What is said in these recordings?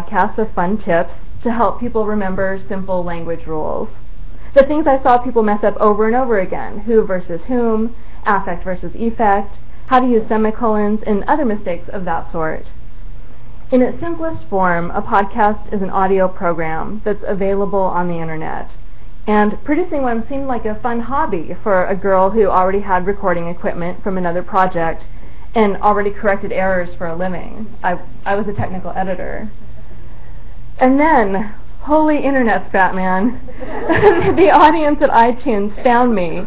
podcasts with fun tips to help people remember simple language rules. The things I saw people mess up over and over again: who versus whom, affect versus effect, how to use semicolons, and other mistakes of that sort. In its simplest form, a podcast is an audio program that's available on the internet. And producing one seemed like a fun hobby for a girl who already had recording equipment from another project and already corrected errors for a living. I was a technical editor. And then, holy internet, Batman, the audience at iTunes found me,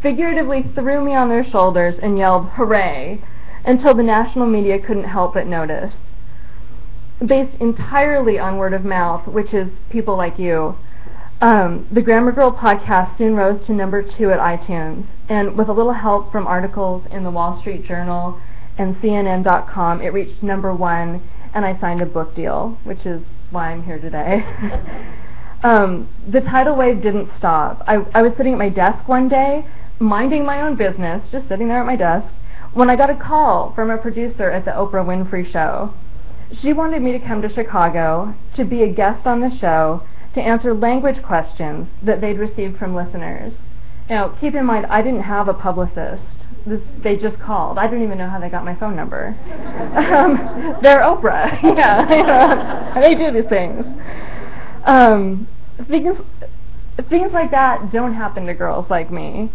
figuratively threw me on their shoulders and yelled, "Hooray!" until the national media couldn't help but notice. Based entirely on word of mouth, which is people like you, the Grammar Girl podcast soon rose to number 2 at iTunes, and with a little help from articles in the Wall Street Journal and CNN.com, it reached number 1, and I signed a book deal, which is why I'm here today. The tidal wave didn't stop. I was sitting at my desk one day, minding my own business, just sitting there at my desk, when I got a call from a producer at the Oprah Winfrey Show. She wanted me to come to Chicago to be a guest on the show to answer language questions that they'd received from listeners. Now, keep in mind, I didn't have a publicist. They just called. I don't even know how they got my phone number. They're Oprah. Yeah, they do these things. Things like that don't happen to girls like me.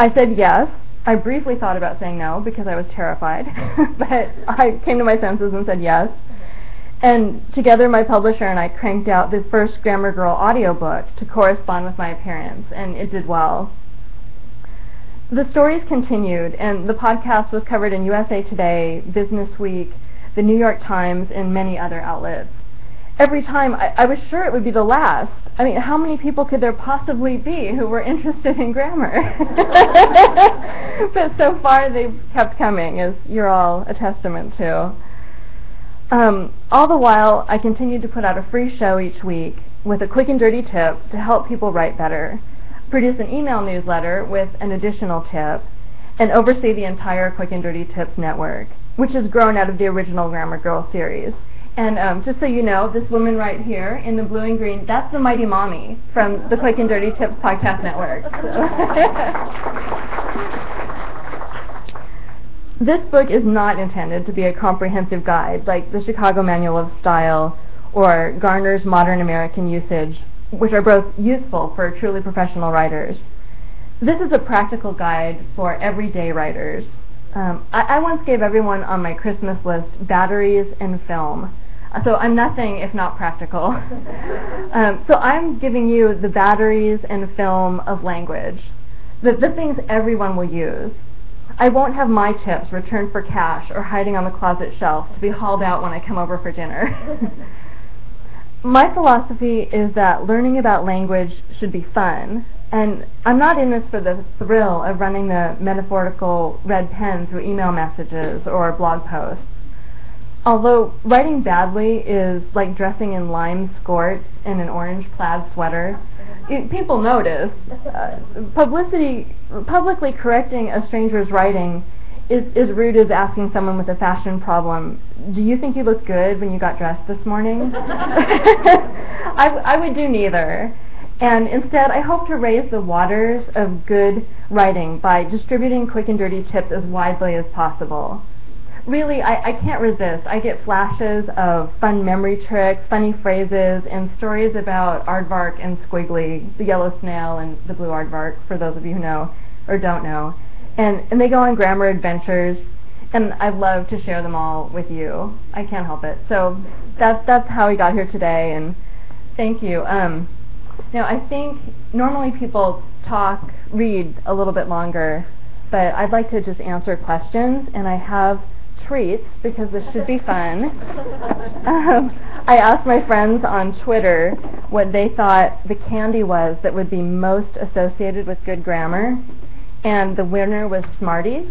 I said yes. I briefly thought about saying no because I was terrified, but I came to my senses and said yes. And together my publisher and I cranked out this first Grammar Girl audiobook to correspond with my appearance, and it did well. The stories continued, and the podcast was covered in USA Today, Business Week, the New York Times, and many other outlets. Every time, I was sure it would be the last. I mean, how many people could there possibly be who were interested in grammar? But so far they've kept coming, as you're all a testament to. All the while, I continued to put out a free show each week with a quick and dirty tip to help people write better, produce an email newsletter with an additional tip, and oversee the entire Quick and Dirty Tips network, which has grown out of the original Grammar Girl series. And just so you know, this woman right here in the blue and green, that's the Mighty Mommy from the Quick and Dirty Tips podcast network. This book is not intended to be a comprehensive guide like the Chicago Manual of Style or Garner's Modern American Usage, which are both useful for truly professional writers. This is a practical guide for everyday writers. I once gave everyone on my Christmas list batteries and film. So I'm nothing if not practical. So I'm giving you the batteries and film of language, the things everyone will use. I won't have my tips returned for cash or hiding on the closet shelf to be hauled out when I come over for dinner. My philosophy is that learning about language should be fun, and I'm not in this for the thrill of running the metaphorical red pen through email messages or blog posts. Although writing badly is like dressing in lime skorts and an orange plaid sweater, people notice. Publicly correcting a stranger's writing is rude as asking someone with a fashion problem, "Do you think you look good when you got dressed this morning?" I would do neither. And instead, I hope to raise the waters of good writing by distributing quick and dirty tips as widely as possible. Really, I can't resist. I get flashes of fun memory tricks, funny phrases, and stories about aardvark and squiggly, the yellow snail and the blue aardvark, for those of you who know or don't know. And they go on grammar adventures, and I'd love to share them all with you. I can't help it. So that's how we got here today, and thank you. Now, I think normally people read a little bit longer, but I'd like to just answer questions, and I have treats because this should be fun. I asked my friends on Twitter what they thought the candy was that would be most associated with good grammar, and the winner was Smarties.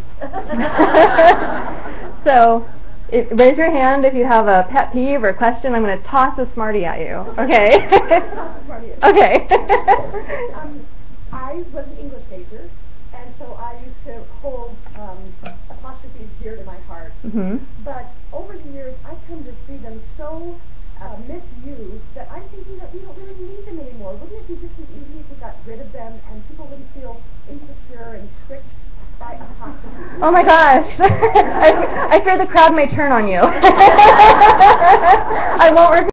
So raise your hand if you have a pet peeve or question. I'm going to toss a Smartie at you. Okay? Okay. I was an English major, and so I used to hold apostrophes dear to my heart. Mm-hmm. But over the years, I come to see them so it be just as easy if we got rid of them and people wouldn't feel insecure and tricked by apostrophe? Oh my gosh. I fear the crowd may turn on you. I won't